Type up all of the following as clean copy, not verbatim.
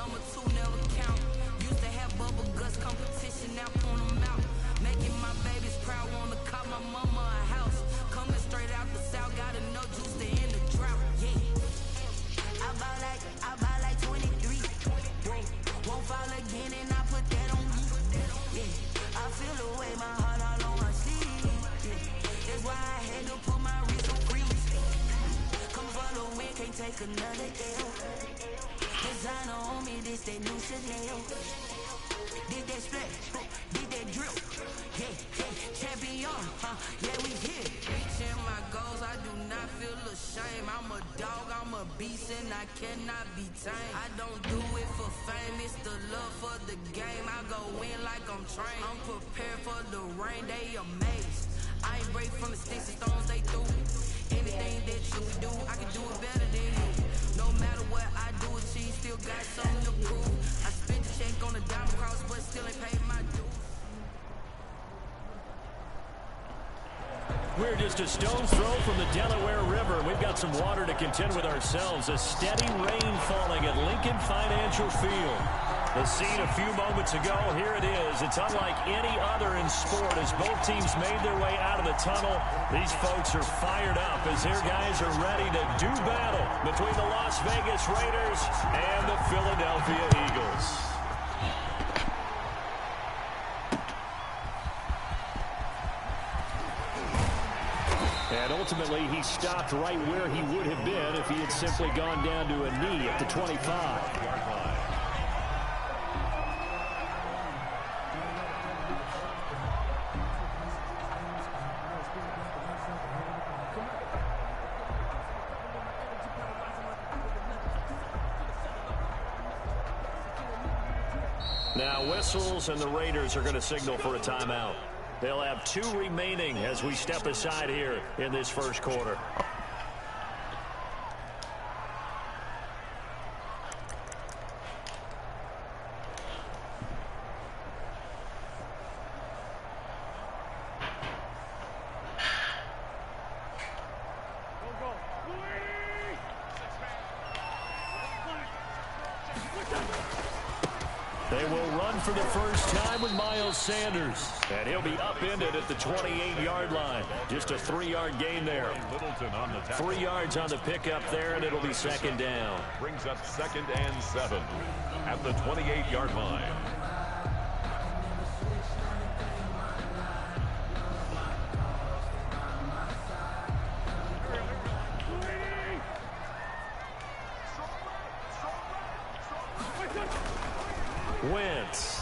number two never count. Used to have bubble guts competition, now point them out. Making my babies proud, wanna call my mama a house. Coming straight out the south, got enough juice to end the drought. Yeah. I buy like 23. Won't fall again and I put that on me. Yeah. I feel the way, my heart all on my sleeve. Yeah. That's why I had to put my wrist on freeze. Come for the win, can't take another L. Designer on me, this that new Chanel. Did that splash, did that drip. Yeah, champion, yeah, we here. Reaching my goals, I do not feel ashamed. I'm a dog, I'm a beast, and I cannot be tamed. I don't do it for fame, it's the love for the game. I go in like I'm trained. I'm prepared for the rain, they amazed. I ain't break from the sticks and stones they threw. Anything that you can do, I can do it better than you. No matter what I do, achieve, still got something to prove. I spent a check on the diamond cross, but still ain't paid my dues. We're just a stone's throw from the Delaware River. We've got some water to contend with ourselves. A steady rain falling at Lincoln Financial Field. The scene a few moments ago, here it is. It's unlike any other in sport as both teams made their way out of the tunnel. These folks are fired up as their guys are ready to do battle between the Las Vegas Raiders and the Philadelphia Eagles. And ultimately, he stopped right where he would have been if he had simply gone down to a knee at the 25-yard line. Now whistles, and the Raiders are going to signal for a timeout. They'll have 2 remaining as we step aside here in this first quarter. They will run for the first time with Miles Sanders. And he'll be upended at the 28-yard line. Just a 3-yard gain there. 3 yards on the pickup there, and it'll be second down. Brings up 2nd and 7 at the 28-yard line. Wentz.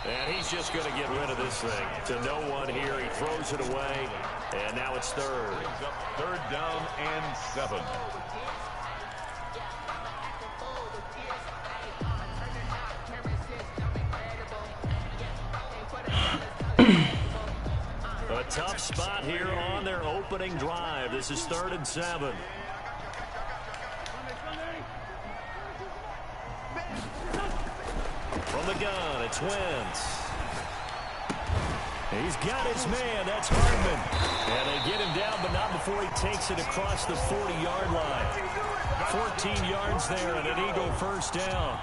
And he's just going to get rid of this thing. To no one here. He throws it away. And now it's third. Brings up 3rd down and 7. A tough spot here on their opening drive. This is 3rd and 7. From the gun, it's Wentz. He's got his man. That's Hardman. And they get him down, but not before he takes it across the 40-yard line. 14 yards there and an Eagle first down.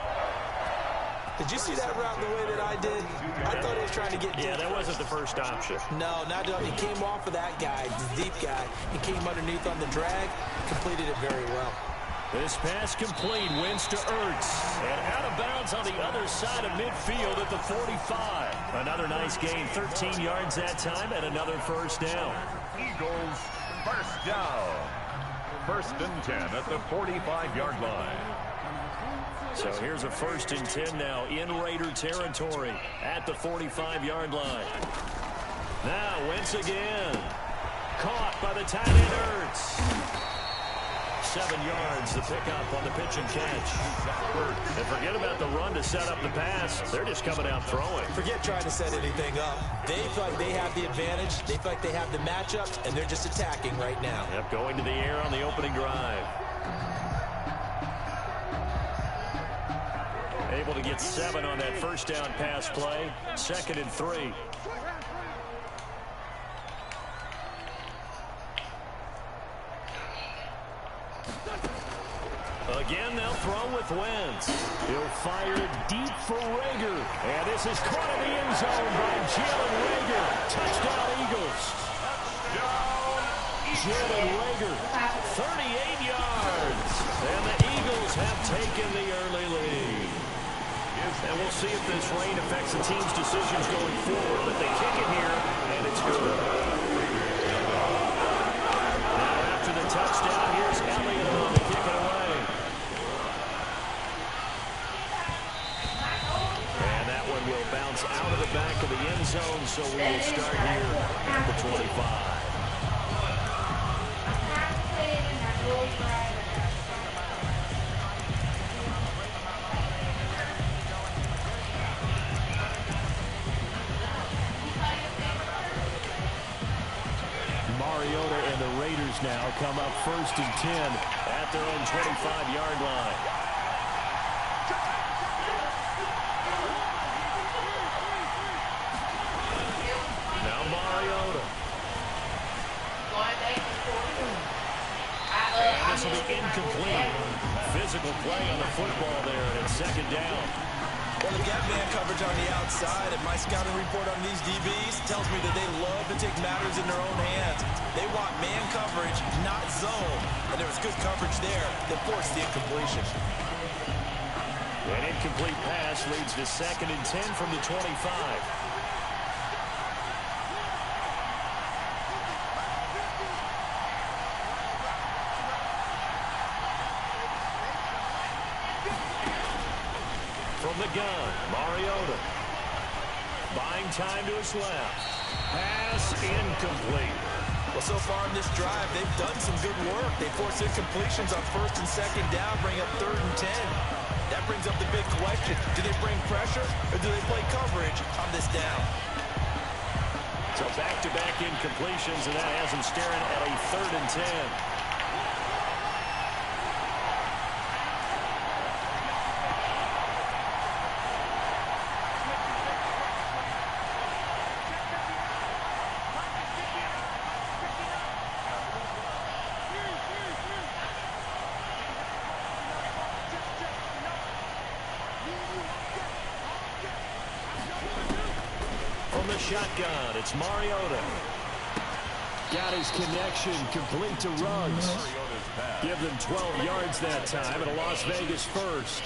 Did you see that route the way that I did? I thought he was trying to get deep. Yeah, that wasn't the first option. No, not at all. He came off of that guy, the deep guy. He came underneath on the drag, completed it very well. This pass complete, wins to Ertz. And out of bounds on the other side of midfield at the 45. Another nice gain, 13 yards that time, and another first down. Eagles first down. 1st and 10 at the 45-yard line. So here's a 1st and 10 now in Raider territory at the 45-yard line. Now Wentz again. Caught by the tight end Ertz. 7 yards, the pickup on the pitch and catch. And forget about the run to set up the pass. They're just coming out throwing. Forget trying to set anything up. They feel like they have the advantage. They feel like they have the matchup, and they're just attacking right now. Yep, going to the air on the opening drive. Able to get 7 on that first down pass play. 2nd and 3. Again, they'll throw with Wentz. He'll fire it deep for Rager. And this is caught in the end zone by Jalen Rager. Touchdown, Eagles. Jalen Rager, 38 yards. And the Eagles have taken the early lead. And we'll see if this rain affects the team's decisions going forward. But they kick it here, and it's good. Now after the touchdown, here's Elliott on to kick it away. And that one will bounce out of the back of the end zone, so we will start here at the 25. Mariota and the Raiders now come up 1st and 10 at their own 25-yard line. Now Mariota. And this will be incomplete. Physical play on the football there, and it's 2nd down. Well, the gap man coverage on the outside, and my scouting report on these DBs tells me that they love to take matters in their own hands. They want man coverage, not zone. And there was good coverage there that forced the incompletion. An incomplete pass leads to 2nd and 10 from the 25. From the gun, Mariota. Buying time to his left. Pass incomplete. Well, so far in this drive, they've done some good work. They forced incompletions on 1st and 2nd down, bring up 3rd and 10. That brings up the big question. Do they bring pressure, or do they play coverage on this down? So back-to-back incompletions, and that has them staring at a 3rd and 10. Shotgun, it's Mariota. Got his connection, complete to Ruggs. Give them 12 yards that time, and a Las Vegas first.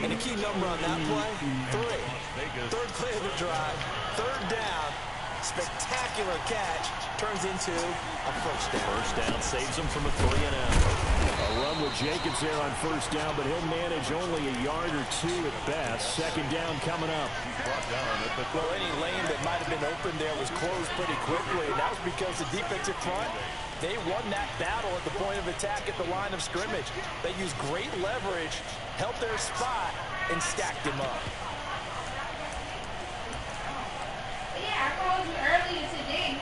And a key number on that play, 3. 3rd play of the drive, 3rd down, spectacular catch, turns into a 1st down. 1st down saves them from a 3-and-out. A run with Jacobs there on 1st down, but he'll manage only a yard or 2 at best. 2nd down coming up. Well, any lane that might have been open there was closed pretty quickly, and that was because the defensive front, they won that battle at the point of attack at the line of scrimmage. They used great leverage, held their spot, and stacked him up. Yeah, I called you earlier today.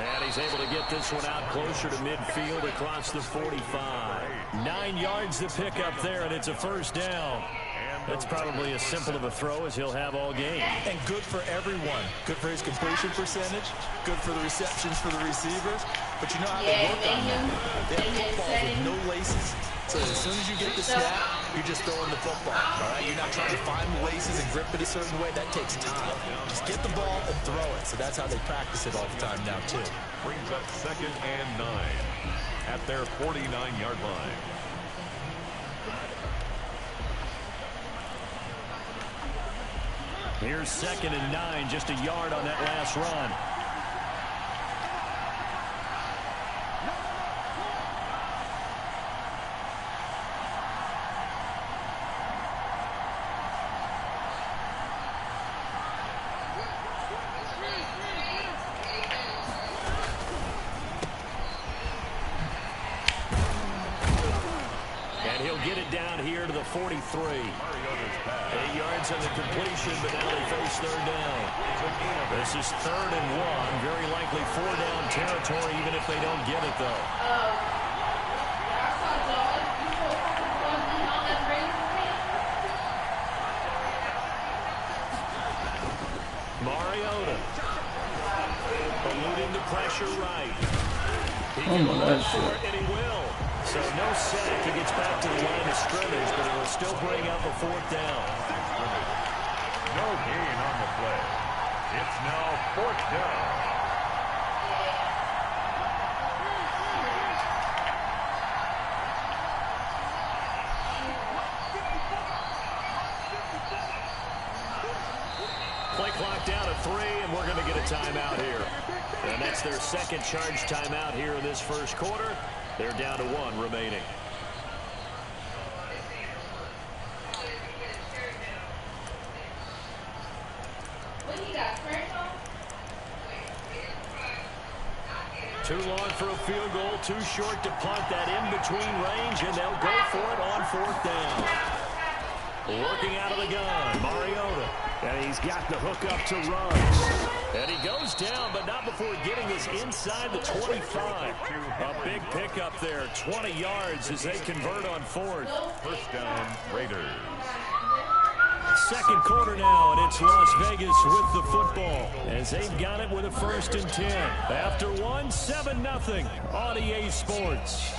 And he's able to get this one out closer to midfield across the 45. 9 yards to pick up there, and it's a 1st down. That's probably as simple of a throw as he'll have all game. And good for everyone. Good for his completion percentage. Good for the receptions for the receivers. But you know how they work on that. They have footballs with no laces. So as soon as you get the snap, you're just throwing the football. All right? You're not trying to find the laces and grip it a certain way. That takes time. Just get the ball and throw it. So that's how they practice it all the time now, too. Brings up 2nd and 9 at their 49-yard line. Here's 2nd and 9, just a yard on that last run. And he'll get it down here to the 43. 8 yards on the completion, but now they face 3rd down. This is 3rd and 1. Very likely 4-down territory, even if they don't get it, though. Mariota. Eluding the pressure right. He Oh can my run gosh. for it, and he will. So no sack. He gets back to the line of scrimmage, but it will still bring up a 4th down. No gain on the play. It's now 4th down. Play clock down to 3, and we're going to get a timeout here. And that's their second charge timeout here in this first quarter. They're down to 1 remaining. Too long for a field goal, too short to punt that in-between range, and they'll go for it on 4th down. Working out of the gun, Mariota. And he's got the hook up to runs. And he goes down, but not before getting us inside the 25. A big pickup there, 20 yards as they convert on 4th. 1st down, Raiders. Second quarter now, and it's Las Vegas with the football as they've got it with a 1st and 10. After 1, 7-0 on EA Sports.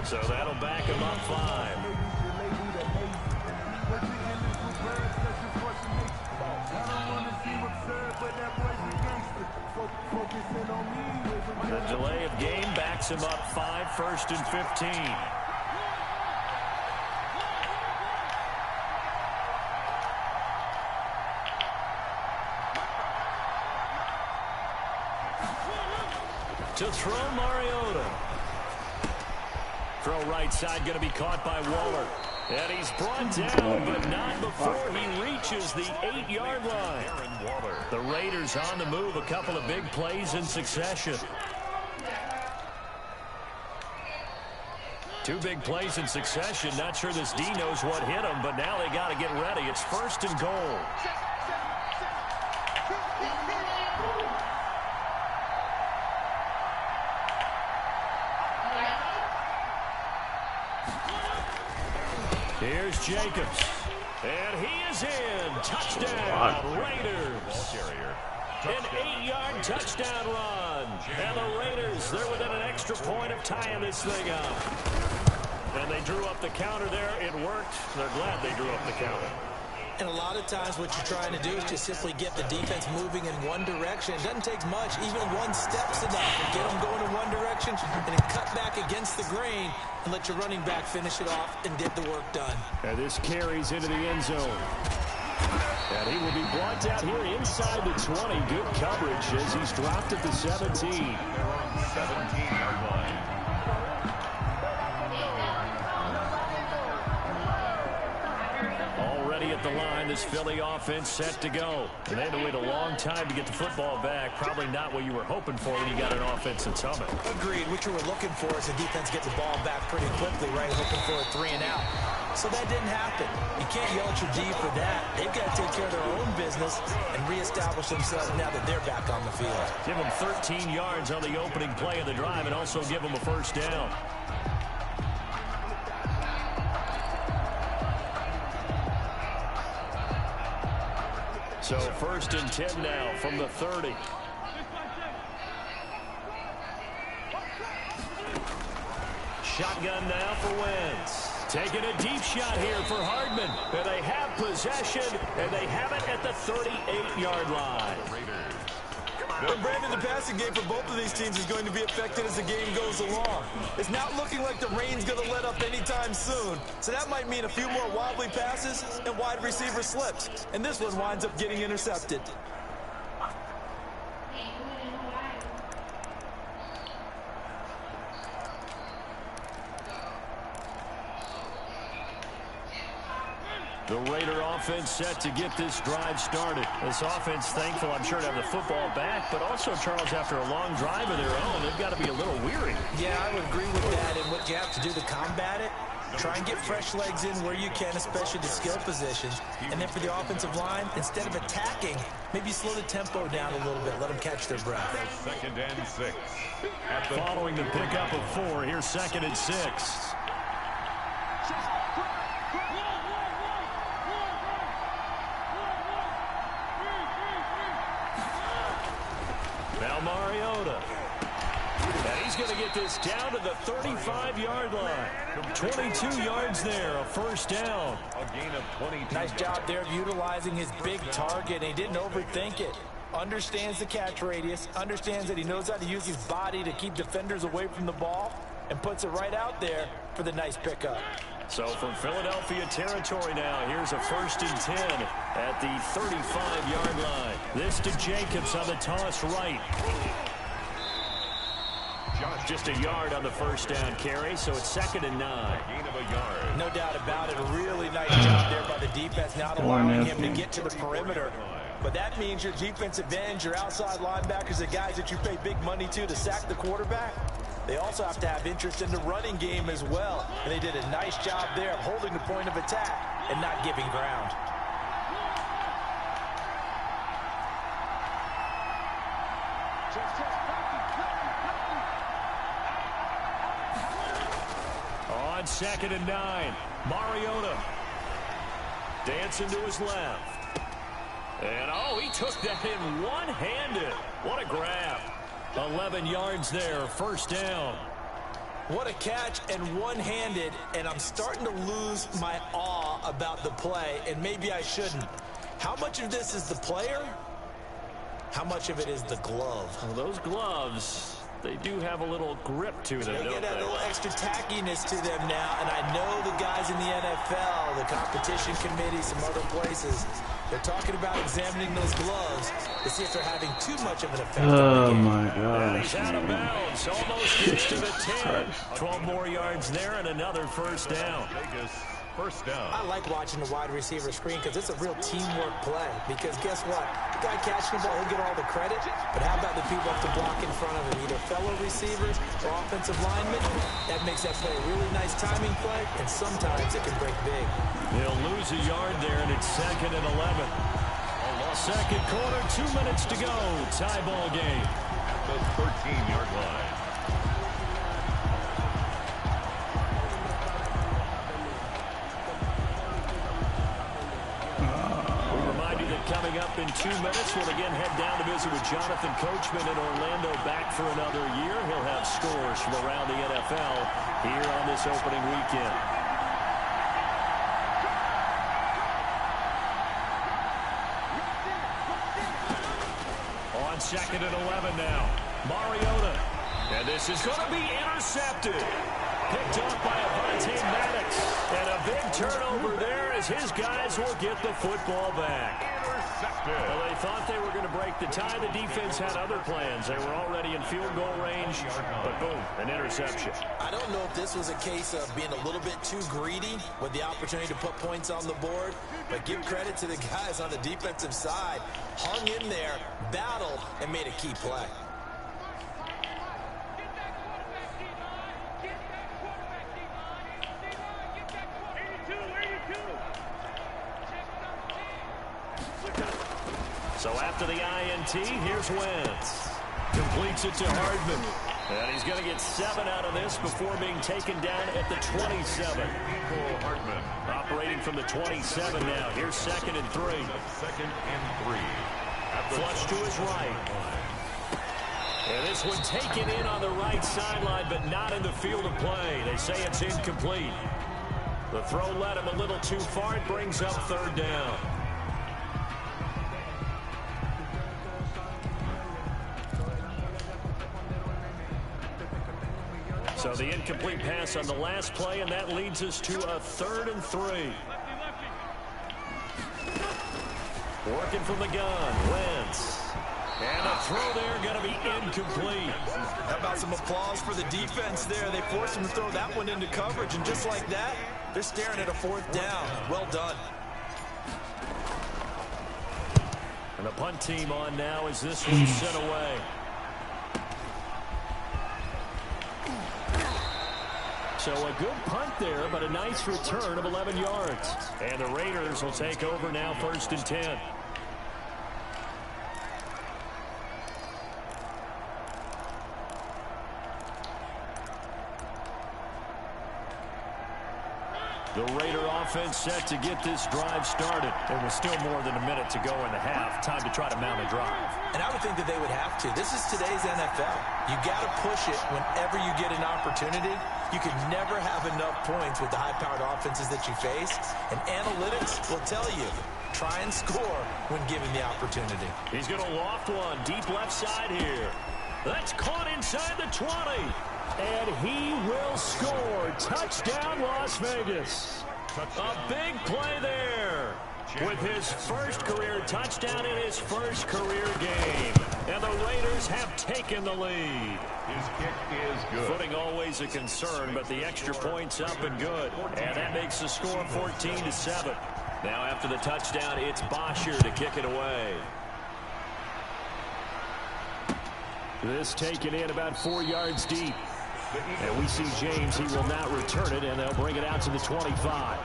So that'll back him up 5. The delay of game backs him up 5, 1st and 15. To throw, Mariota. Throw right side, going to be caught by Waller. And he's brought down, but not before he reaches the 8-yard line. The Raiders on the move, a couple of big plays in succession. 2 big plays in succession. Not sure this D knows what hit him, but now they got to get ready. It's 1st and goal. Here's Jacobs. And he is in. Touchdown, Raiders. An 8-yard touchdown run. And the Raiders, they're within an extra point of tying this thing up. And they drew up the counter there. It worked. They're glad they drew up the counter. And a lot of times what you're trying to do is just simply get the defense moving in one direction. It doesn't take much. Even 1 step's enough. Get them going in one direction and then cut back against the grain and let your running back finish it off and get the work done. And this carries into the end zone. And he will be brought down here inside the 20. Good coverage as he's dropped at the 17. 17-yard line. Already at the line, this Philly offense set to go. And they had to wait a long time to get the football back. Probably not what you were hoping for when you got an offense that's humming. Agreed. What you were looking for is the defense get the ball back pretty quickly, right? Looking for a 3 and out. So that didn't happen. You can't yell at your D for that. They've got to take care of their own business and reestablish themselves now that they're back on the field. Give them 13 yards on the opening play of the drive and also give them a 1st down. So 1st and 10 now from the 30. Shotgun now for Wentz. Taking a deep shot here for Hardman. And they have possession, and they have it at the 38-yard line. But Brandon, the passing game for both of these teams is going to be affected as the game goes along. It's not looking like the rain's going to let up anytime soon. So that might mean a few more wobbly passes and wide receiver slips. And this one winds up getting intercepted. The Raider offense set to get this drive started. This offense thankful, I'm sure, to have the football back, but also, Charles, after a long drive of their own, they've got to be a little weary. Yeah, I would agree with that, and what you have to do to combat it, try and get fresh legs in where you can, especially the skill positions. And then for the offensive line, instead of attacking, maybe slow the tempo down a little bit, let them catch their breath. 2nd and 6. Following the pickup of 4, here's 2nd and 6. Now Mariota. And he's going to get this down to the 35-yard line. 22 yards there, a first down. A gain of 22. Nice job there of utilizing his big target. He didn't overthink it. Understands the catch radius, understands that he knows how to use his body to keep defenders away from the ball, and puts it right out there for the nice pickup. So from Philadelphia territory now, here's a 1st and 10 at the 35-yard line. This to Jacobs on the toss right. Just a yard on the first down carry, so it's 2nd and 9. Gain of a yard. No doubt about it. A really nice job there by the defense, not allowing him to get to the perimeter. But that means your defensive ends, your outside linebackers, the guys that you pay big money to sack the quarterback, they also have to have interest in the running game as well. And they did a nice job there of holding the point of attack and not giving ground. On 2nd and 9, Mariota dancing to his left. And, oh, he took that in one-handed. What a grab. 11 yards there, first down. What a catch, and one-handed, and I'm starting to lose my awe about the play, and maybe I shouldn't. How much of this is the player? How much of it is the glove? Well, those gloves, they do have a little grip to them, They don't get a they? little extra tackiness to them now, and I know the guys in the NFL, the competition committee, some other places, they're talking about examining those gloves to see if they're having too much of an effect on the game. My And he's gosh. out of bounds, almost gets to the 10. 12 more yards there and another first down. Vegas, first down. I like watching the wide receiver screen because it's a real teamwork play. Because guess what? The guy catching the ball, he'll get all the credit. But how about the people up to block in front of him? Either fellow receivers or offensive linemen. That makes that play a really nice timing play. And sometimes it can break big. He'll lose a yard there, and it's 2nd and 11. Second quarter, 2 minutes to go. Tie ball game. At the 13-yard line. We remind you that coming up in 2 minutes, we'll again head down to visit with Jonathan Coachman in Orlando, back for another year. He'll have scores from around the NFL here on this opening weekend. On 2nd and 11 now. Mariota. And this is going to be intercepted. Picked off by Avonte Maddox. And a big turnover there as his guys will get the football back. Well, they thought they were going to break the tie. The defense had other plans. They were already in field goal range. But boom, an interception. I don't know if this was a case of being a little bit too greedy with the opportunity to put points on the board, but give credit to the guys on the defensive side. Hung in there, battled, and made a key play. So after the INT, here's Wentz. Completes it to Hardman. And he's going to get 7 out of this before being taken down at the 27. Hardman Operating from the 27 now. Here's 2nd and 3. 2nd and 3. At the Flush to his right. And this one taken in on the right sideline, but not in the field of play. They say it's incomplete. The throw led him a little too far. It brings up 3rd down. So the incomplete pass on the last play, and that leads us to a 3rd and 3. Working from the gun, Wentz. And a throw there going to be incomplete. How about some applause for the defense there? They forced him to throw that one into coverage, and just like that, they're staring at a 4th down. Well done. And the punt team on now as this one's sent away. So a good punt there, but a nice return of 11 yards. And the Raiders will take over now, 1st and 10. The Raider offense set to get this drive started. And with still more than a minute to go in the half, time to try to mount a drive. And I would think that they would have to. This is today's NFL. You got to push it whenever you get an opportunity. You can never have enough points with the high-powered offenses that you face. And analytics will tell you, try and score when given the opportunity. He's going to loft one deep left side here. That's caught inside the 20. And he will score. Touchdown, Las Vegas. A big play there with his first career touchdown in his first career game. And the Raiders have taken the lead. His kick is good. Footing always a concern, but the extra point's up and good. And that makes the score 14-7. Now after the touchdown, it's Bosher to kick it away. This taken in about 4 yards deep. And we see James, he will not return it, and they'll bring it out to the 25.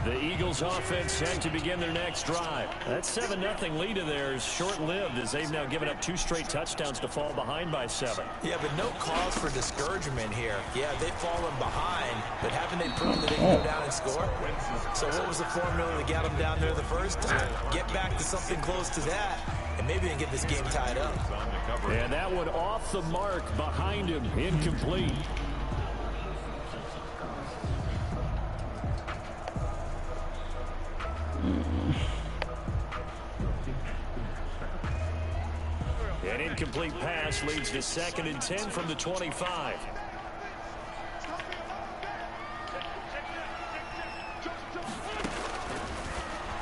The Eagles offense set to begin their next drive. That 7-0 lead of theirs short-lived as they've now given up 2 straight touchdowns to fall behind by 7. Yeah, but no cause for discouragement here. Yeah, they've fallen behind, but haven't they proven that they can go down and score? So what was the formula that got them down there the first time? Get back to something close to that, and maybe they can get this game tied up. And that one off the mark behind him, incomplete. An incomplete pass leads to 2nd and 10 from the 25.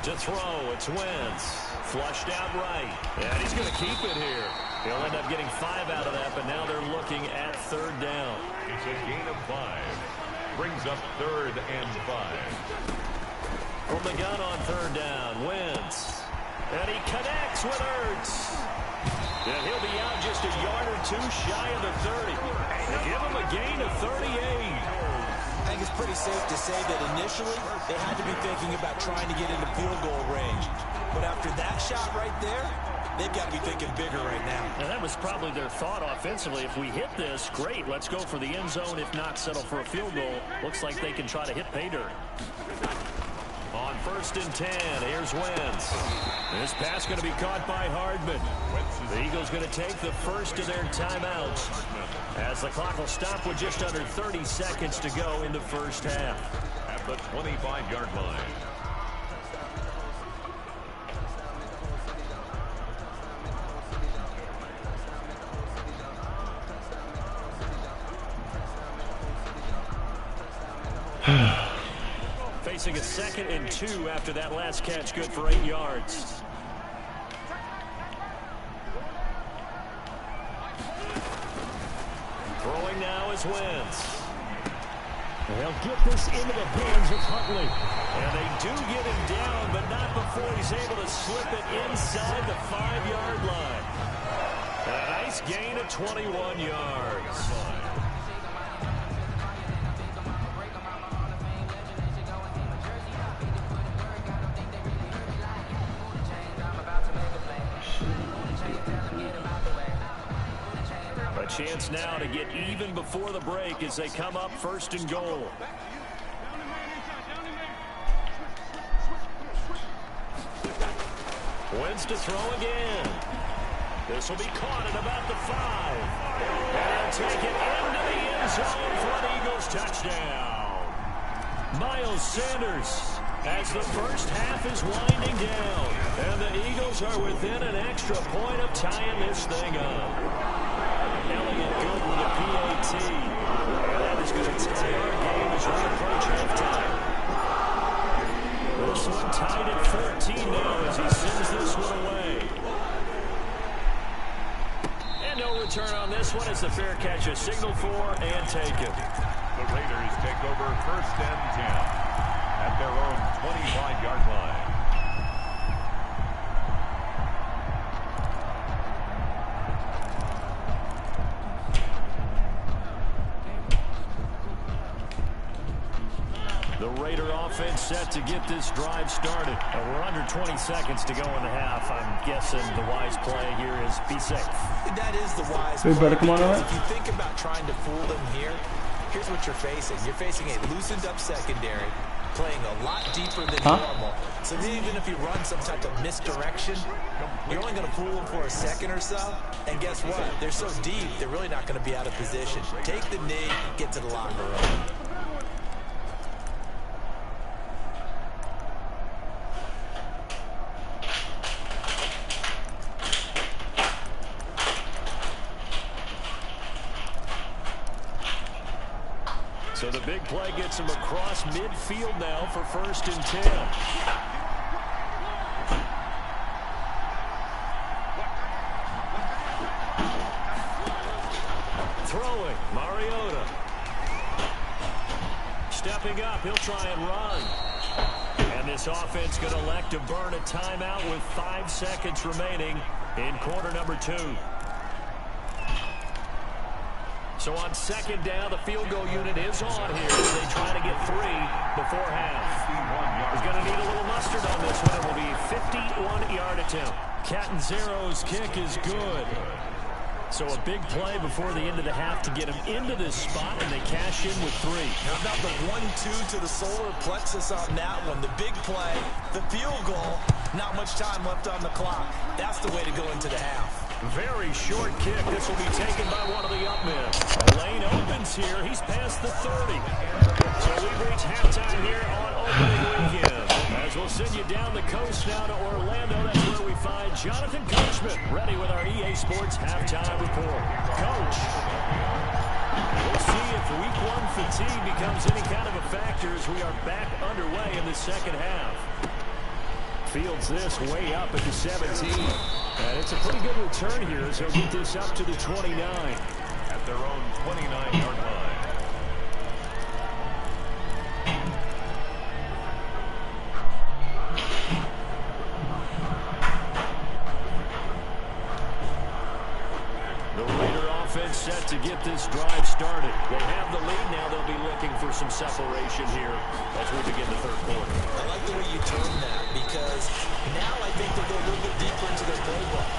To throw, it's Wentz. Flushed out right. And he's going to keep it here. He'll end up getting 5 out of that, but now they're looking at 3rd down. It's a gain of 5. Brings up 3rd and 5. From the gun on 3rd down, Wentz. And he connects with Ertz. And he'll be out just a yard or 2 shy of the 30. They give him a gain of 38. I think it's pretty safe to say that initially they had to be thinking about trying to get into field goal range. But after that shot right there, they've got to be thinking bigger right now. And that was probably their thought offensively. If we hit this, great, let's go for the end zone. If not, settle for a field goal. Looks like they can try to hit pay dirt. On 1st and 10, here's Wentz. This pass going to be caught by Hardman. The Eagles going to take the first of their timeouts as the clock will stop with just under 30 seconds to go in the first half. At the 25-yard line. Facing a 2nd and 2 after that last catch, good for 8 yards. Throwing now is Wentz. They'll get this into the hands of Huntley. And they do get him down, but not before he's able to slip it inside the 5-yard line. A nice gain of 21 yards. A chance now to get even before the break as they come up 1st and goal. Wentz to throw again. This will be caught at about the 5. And take it into the end zone for an Eagles touchdown. Miles Sanders as the first half is winding down. And the Eagles are within an extra point of tying this thing up. Elliott good with a PAT. And that is going to tie our game as we approach halftime. This one tied at 14 now as he return on this one. It's the fair catch, a signal for, and taken. The Raiders take over 1st and 10 at their own 25-yard line. The Raider offense set to get this drive started. We're under 20 seconds to go in the half. I'm guessing the wise play here is be safe. That is the wise play. Better come on out. If you think about trying to fool them here, here's what you're facing. You're facing a loosened up secondary, playing a lot deeper than normal. So even if you run some type of misdirection, you're only going to fool them for a second or so. And guess what? They're so deep, they're really not going to be out of position. Take the knee, get to the locker room. So the big play gets him across midfield now for 1st and 10. Throwing, Mariota. Stepping up, he'll try and run. And this offense going to elect to burn a timeout with 5 seconds remaining in quarter number 2. So on 2nd down, the field goal unit is on here as they try to get 3 before half. He's going to need a little mustard on this one. It will be a 51-yard attempt. Catanzaro's kick is good. So a big play before the end of the half to get him into this spot, and they cash in with 3. How about the 1-2 to the solar plexus on that one? The big play, the field goal, not much time left on the clock. That's the way to go into the half. Very short kick. This will be taken by one of the up men. Lane opens here. He's past the 30. So we've reached halftime here on opening weekend. As we'll send you down the coast now to Orlando. That's where we find Jonathan Coachman, ready with our EA Sports halftime report. Coach, we'll see if week 1 fatigue becomes any kind of a factor as we are back underway in the second half. Fields this way up at the 17. And it's a pretty good return here as they'll get this up to the 29. At their own 29-yard line. The Raider offense set to get this drive started. They have the lead now. They'll be looking for some separation here as we begin the 3rd quarter. I like the way you term that because now I think they'll go a little bit deeper into their playbook.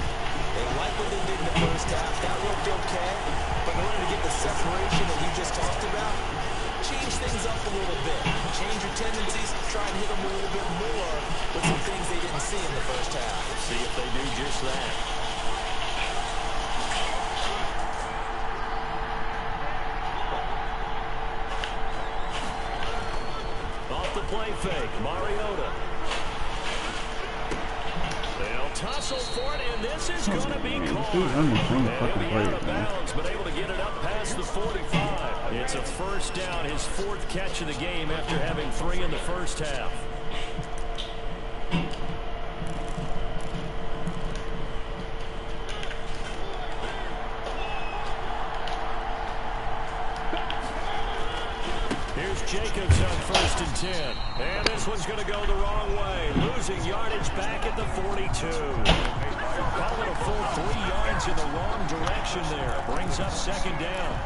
They like what they did in the first half. That worked okay. But in order to get the separation that you just talked about, change things up a little bit. Change your tendencies. Try and hit them a little bit more with some things they didn't see in the first half. See if they do just that. Off the play fake, Mariota. They'll tussle for it, and this is going to be caught. And he'll be out of bounds, but able to get it up past the 45. It's a 1st down, his 4th catch of the game after having 3 in the first half. Here's Jacobs on 1st and 10. And this one's going to go the wrong way. Losing yardage back at the 42. Call it a full 3 yards in the wrong direction there. Brings up 2nd down.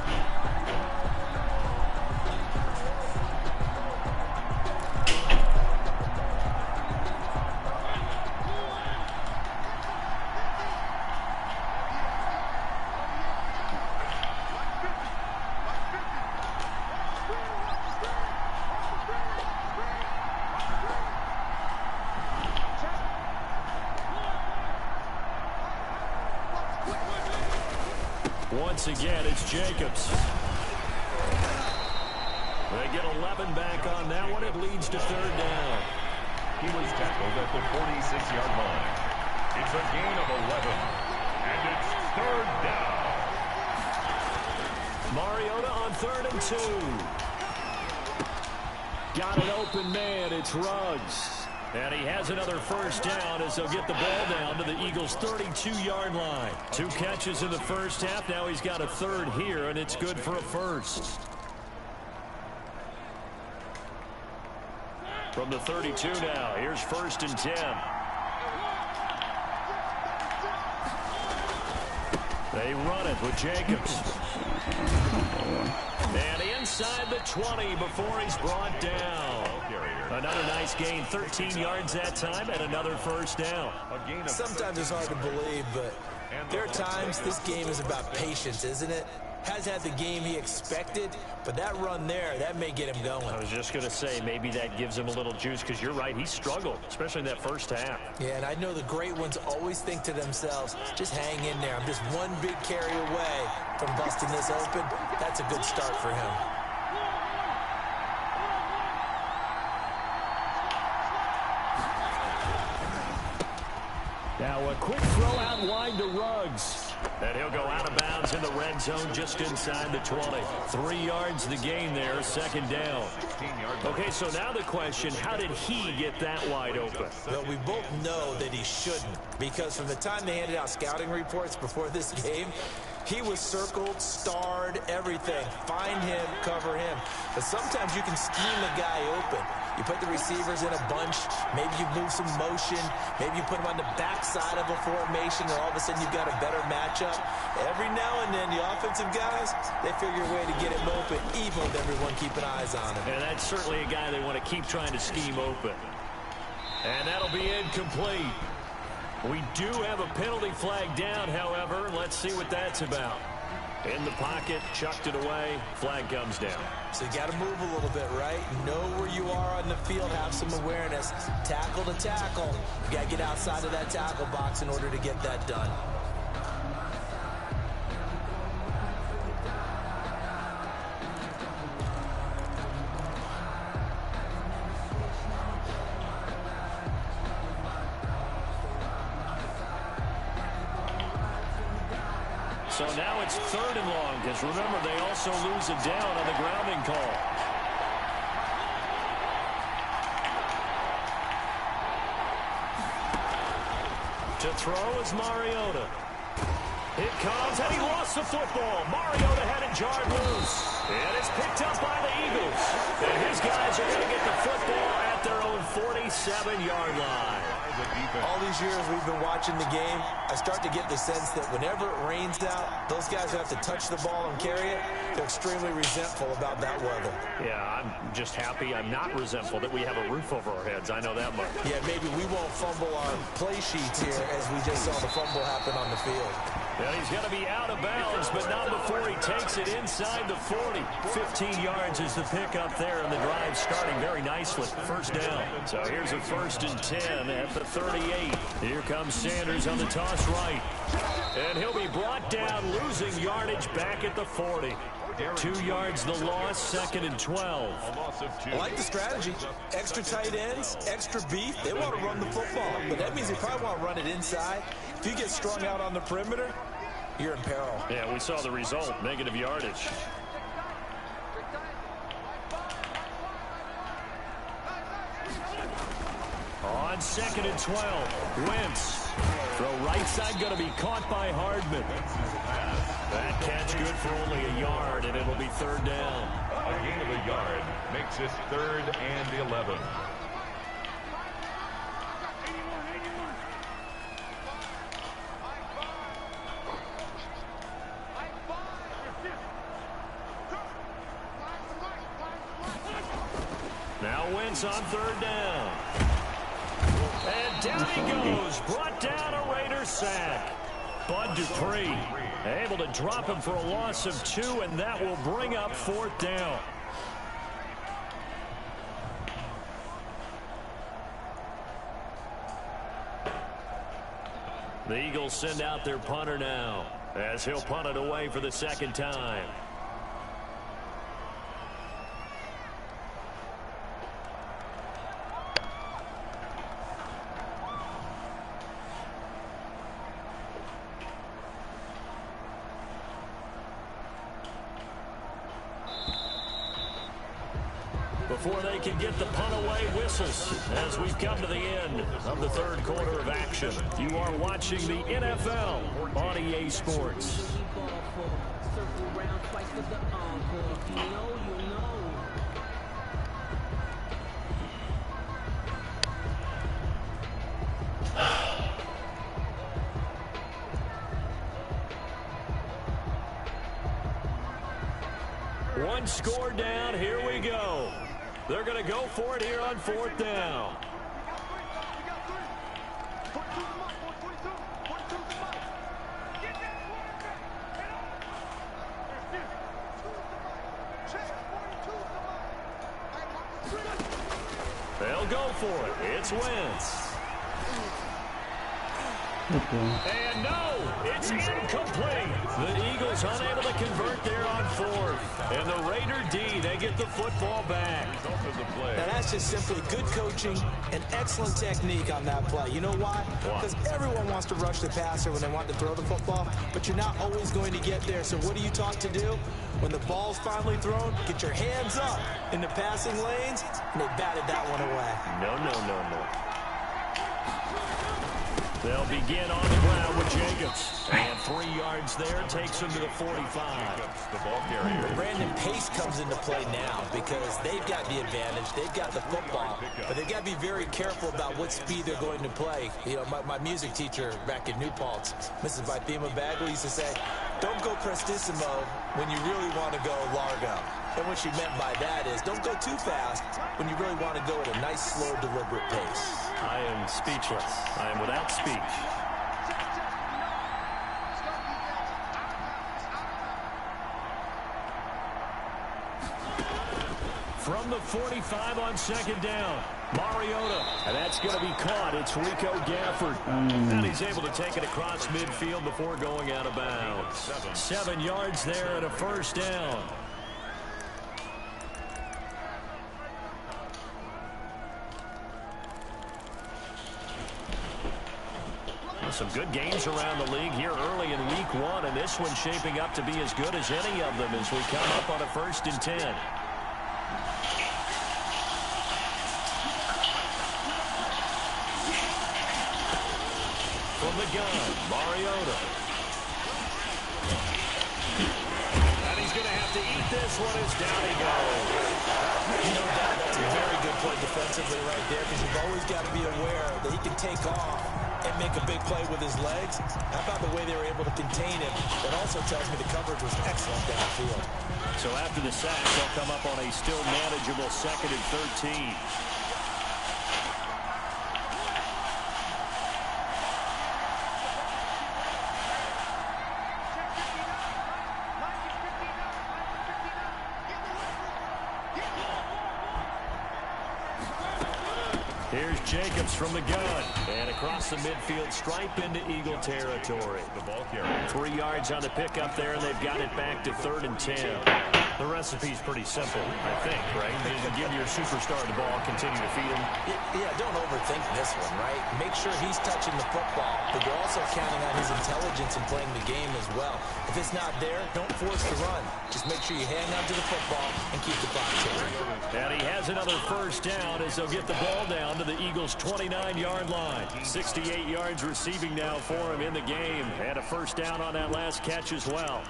Once again, it's Jacobs. They get 11 back on that one. It leads to 3rd down. He was tackled at the 46-yard line. It's a gain of 11. And it's 3rd down. Mariota on 3rd and 2. Got an open man. It's Ruggs. And he has another first down as they'll get the ball down to the Eagles' 32-yard line. 2 catches in the first half. Now he's got a third here, and it's good for a first. From the 32 now, here's 1st and 10. They run it with Jacobs. And inside the 20 before he's brought down. Another nice gain, 13 yards that time, and another first down. Sometimes it's hard to believe, but there are times this game is about patience, isn't it? Has had the game he expected, but that run there, that may get him going. I was just going to say, maybe that gives him a little juice, because you're right, he struggled, especially in that first half. Yeah, and I know the great ones always think to themselves, just hang in there. I'm just one big carry away from busting this open. That's a good start for him. Now a quick throw out wide to Ruggs. And he'll go out of bounds in the red zone just inside the 20. 3 yards the gain there, 2nd down. Okay, so now the question, how did he get that wide open? Well, we both know that he shouldn't, because from the time they handed out scouting reports before this game, he was circled, starred, everything. Find him, cover him. But sometimes you can scheme a guy open. You put the receivers in a bunch. Maybe you move some motion. Maybe you put them on the backside of a formation, and all of a sudden you've got a better matchup. Every now and then, the offensive guys, they figure a way to get him open, even with everyone keeping eyes on him. And that's certainly a guy they want to keep trying to scheme open. And that'll be incomplete. We do have a penalty flag down, however. Let's see what that's about. In the pocket, chucked it away, flag comes down. So you got to move a little bit, right? Know where you are on the field, have some awareness. Tackle to tackle. You got to get outside of that tackle box in order to get that done. So now it's 3rd and long, because remember, they also lose it down on the grounding call. To throw is Mariota. It comes, and he lost the football. Mariota had it jarred loose. And it's picked up by the Eagles. And his guys are going to get the football at their own 47-yard line. All these years we've been watching the game, I start to get the sense that whenever it rains out, those guys who have to touch the ball and carry it, they're extremely resentful about that weather. Yeah, I'm just happy I'm not resentful that we have a roof over our heads. I know that much. Yeah, maybe we won't fumble our play sheets here as we just saw the fumble happen on the field. And he's going to be out of bounds, but not before he takes it inside the 40. 15 yards is the pickup there, and the drive starting very nicely. First down. So here's a 1st and 10 at the 38. Here comes Sanders on the toss right. And he'll be brought down, losing yardage back at the 40. 2 yards the loss, 2nd and 12. I like the strategy. Extra tight ends, extra beef. They want to run the football, but that means they probably want to run it inside. If you get strung out on the perimeter, you're in peril. Yeah, we saw the result, negative yardage. On 2nd and 12, Wentz. Throw right side going to be caught by Hardman. That catch good for only a yard, and it'll be 3rd down. A gain of a yard makes it 3rd and 11. Now Wentz on 3rd down. And down he goes. Brought down a Raider sack. Bud Dupree able to drop him for a loss of 2, and that will bring up 4th down. The Eagles send out their punter now, as he'll punt it away for the 2nd time. before they can get the punt away whistles as we've come to the end of the third quarter of action. You are watching the NFL on EA Sports. One score down. Here we go. They're going to go for it here on fourth down. They'll go for it. It's Wentz. And no, it's incomplete. The Eagles unable to convert there on fourth. And the Raider D, they get the football back. Now that's just simply good coaching and excellent technique on that play. You know why? Because everyone wants to rush the passer when they want to throw the football, but you're not always going to get there. So what are you taught to do? When the ball's finally thrown, get your hands up in the passing lanes, and they batted that one away. No. They'll begin on the ground with Jacobs. And 3 yards there takes him to the 45. The ball carrier. Brandon Pace comes into play now because they've got the advantage. They've got the football. But they've got to be very careful about what speed they're going to play. You know, my music teacher back in New Paltz, Mrs. Bythema Bagley, used to say, don't go prestissimo when you really want to go largo. And what she meant by that is don't go too fast when you really want to go at a nice, slow, deliberate pace. I am speechless. I am without speech. From the 45 on second down, Mariota. And that's going to be caught. It's Rico Gafford. And he's able to take it across midfield before going out of bounds. 7 yards there and a first down. Some good games around the league here early in week 1, and this one shaping up to be as good as any of them as we come up on a 1st and 10. From the gun, Mariota. And he's going to have to eat this one as down he goes. You know, that's a very good play defensively right there because you've always got to be aware that he can take off and make a big play with his legs. How about the way they were able to contain him? That also tells me the coverage was excellent downfield. So after the sack, they'll come up on a still manageable 2nd and 13. Here's Jacobs from the gun. And across the midfield stripe into Eagle territory. The ball carrier. 3 yards on the pickup there, and they've got it back to 3rd and 10. The recipe's pretty simple, I think, right? You give your superstar the ball, continue to feed him. Yeah, don't overthink this one, right? Make sure he's touching the football, but you're also counting on his intelligence in playing the game as well. If it's not there, don't force the run. Just make sure you hang on to the football and keep the clock ticking. And he has another first down as they'll get the ball down to the Eagles' 29-yard line. 68 yards receiving now for him in the game. And a first down on that last catch as well.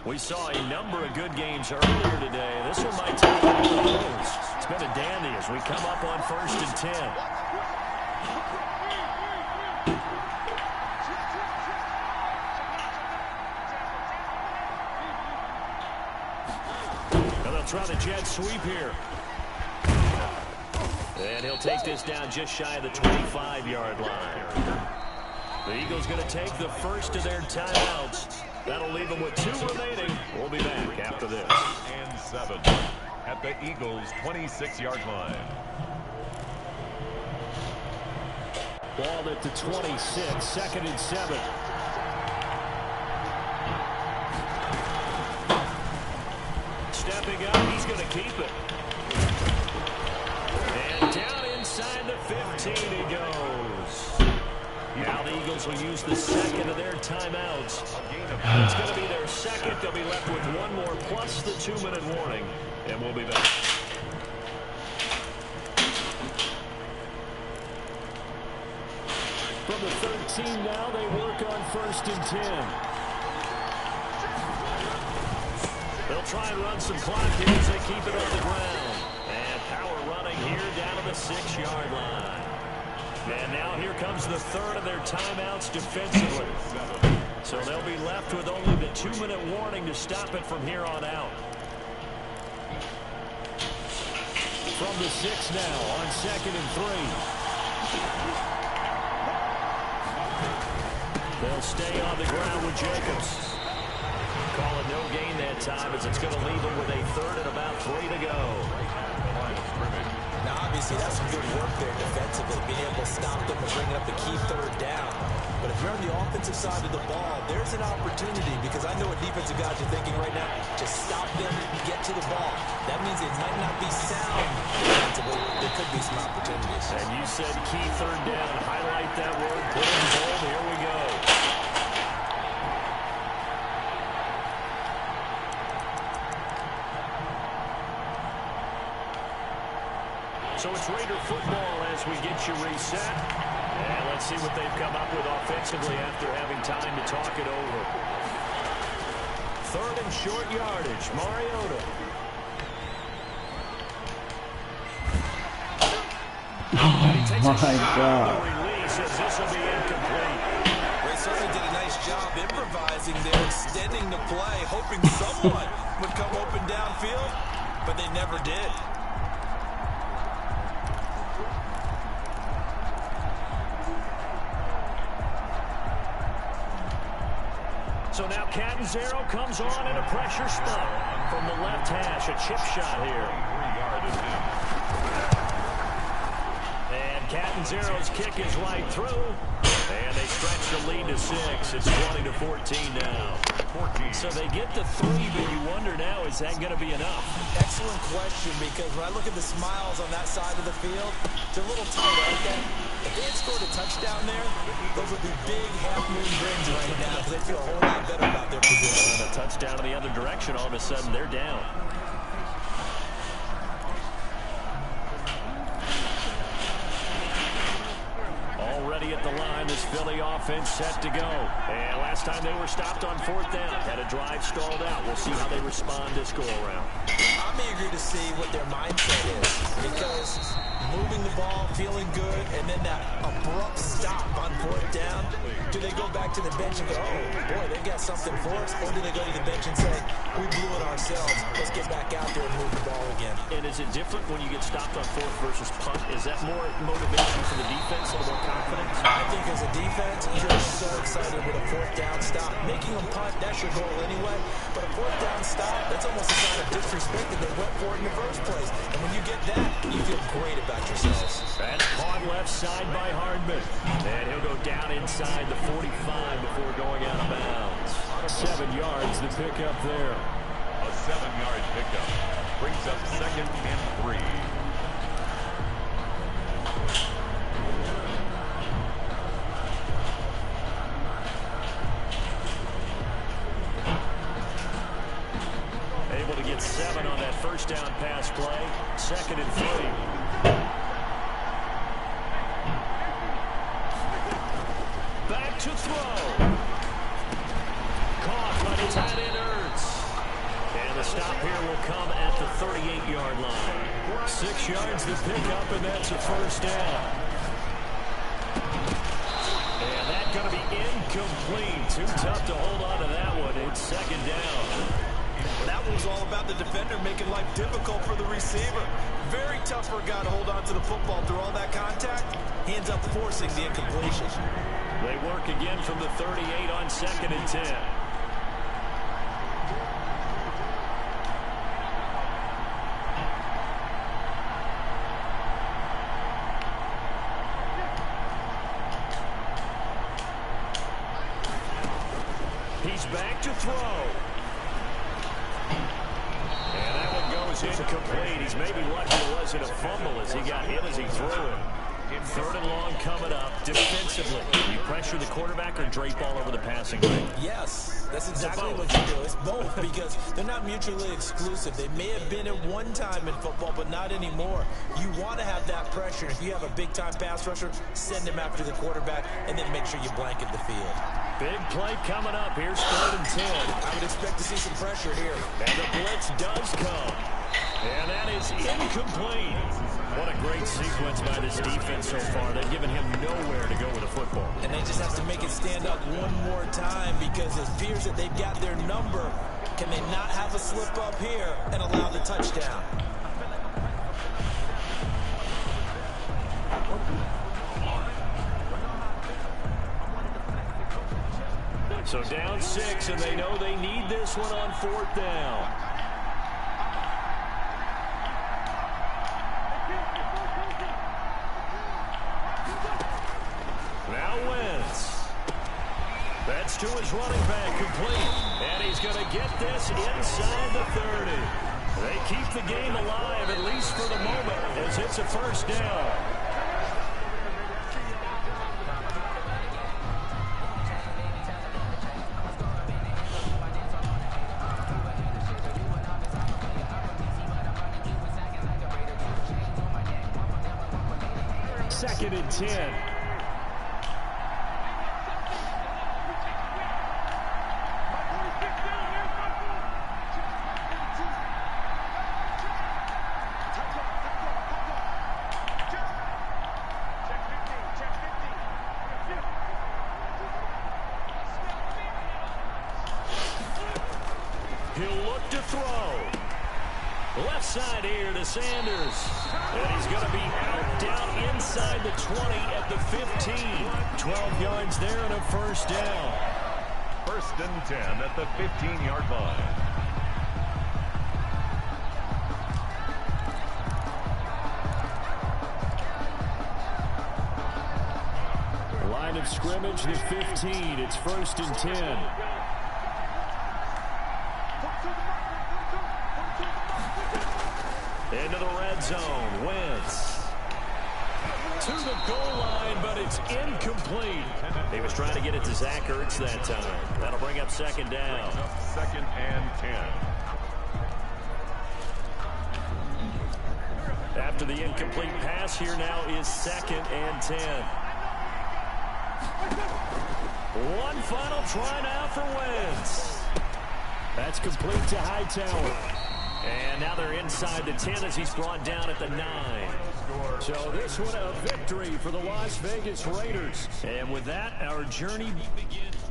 We saw a number of good games earlier today. This one might take one of those. It's been a dandy as we come up on 1st and 10. And they'll try the jet sweep here. And he'll take this down just shy of the 25-yard line. The Eagles going to take the first of their timeouts. That'll leave them with 2 remaining. We'll be back after this. And 7 at the Eagles' 26-yard line. Ball at the 26, 2nd and 7. Stepping up, he's going to keep it. And down inside the 15 he goes. Now the Eagles will use the second of their timeouts. It's going to be their second. They'll be left with 1 more plus the 2-minute warning. And we'll be back. From the 13 now, they work on 1st and 10. They'll try and run some clock here as they keep it on the ground. And power running here down to the 6-yard line. And now here comes the third of their timeouts defensively. So they'll be left with only the 2-minute warning to stop it from here on out. From the 6 now on 2nd and 3. They'll stay on the ground with Jacobs. Call it no gain that time as it's going to leave them with a 3rd and about 3 to go. Now, obviously, that's some good work there defensively, being able to stop them and bringing up the key 3rd down. But if you're on the offensive side of the ball, there's an opportunity because I know what defensive guys are thinking right now. Just stop them, get to the ball. That means it might not be sound defensively. There could be some opportunities. And you said key 3rd down. Highlight that word. Put it in bold. Here we go. So it's Raider football as we get you reset. And let's see what they've come up with offensively after having time to talk it over. 3rd and short yardage. Mariota. Oh, my God. The release as this will be incomplete. They certainly did a nice job improvising there, extending the play, hoping someone would come open downfield, but they never did. So now Catanzaro comes on in a pressure spot from the left hash. A chip shot here. And Catanzaro's kick is right through. And they stretch the lead to 6. It's 20-14 now. So they get to 3, but you wonder now, is that going to be enough? Excellent question, because when I look at the smiles on that side of the field, they're a little tight, aren't they? If they had scored a touchdown there, those would be big half-moon grins right now because they feel a whole lot better about their position. And a touchdown in the other direction, all of a sudden they're down. Already at the line, this Philly offense set to go. And last time they were stopped on 4th down, had a drive stalled out. We'll see how they respond this go-around. I'm eager to see what their mindset is, because moving the ball, feeling good, and then that abrupt stop on 4th down, do they go back to the bench and go, oh, boy, they got something for us? Or do they go to the bench and say, we blew it ourselves, let's get back out there and move the ball again? And is it different when you get stopped on 4th versus punt? Is that more motivation for the defense, a little more confidence? I think as a defense, you're so excited with a 4th down stop. Making a punt, that's your goal anyway. But a 4th down stop, that's almost a sign of disrespect that they went for it in the first place. And when you get that, you feel great about yourselves. That's caught left side by Hardman. And he'll go down inside the 45 before going out of bounds. 7 yards, the pickup there. A 7-yard pickup brings up 2nd and 3. Able to get 7 on that 1st down pass play. 2nd and 3. Back to throw. Caught by the tight end Ertz. And the stop here will come at the 38-yard line. 6 yards to pick up, and that's a 1st down. And that's going to be incomplete. Too tough to hold on to that one. It's 2nd down. That was all about the defender making life difficult for the receiver. Very tough for a guy to hold on to the football through all that contact. He ends up forcing the incompletion. They work again from the 38 on 2nd and 10. He's back to throw. Incomplete. He's maybe lucky it wasn't a fumble as he got hit as he threw it. Third and long coming up. Defensively, you pressure the quarterback or drape all over the passing lane? Yes, that's exactly what you do. It's both because they're not mutually exclusive. They may have been at one time in football, but not anymore. You want to have that pressure. If you have a big-time pass rusher, send him after the quarterback, and then make sure you blanket the field. Big play coming up. Here's 3rd and 10. I would expect to see some pressure here. And the blitz does come. And that is incomplete. What a great sequence by this defense so far. They've given him nowhere to go with the football. And they just have to make it stand up one more time because it appears that they've got their number. Can they not have a slip up here and allow the touchdown? So down 6, and they know they need this one on 4th down. Now Wentz. That's to his running back, complete. And he's going to get this inside the 30. They keep the game alive, at least for the moment, as it's a 1st down. Second and 10. He'll look to throw. Left side here to Sanders. And he's going to be out down inside the 20 at the 15. 12 yards there and a 1st down. 1st and 10 at the 15-yard line. Line of scrimmage, the 15. It's 1st and 10. Into the red zone. Wentz. To the goal line, but it's incomplete. He was trying to get it to Zach Ertz that time. That'll bring up 2nd down. 2nd and 10. After the incomplete pass, here now is 2nd and 10. One final try now for Wentz. That's complete to Hightower. And now they're inside the 10 as he's brought down at the 9. So this one a victory for the Las Vegas Raiders. And with that, our journey begins.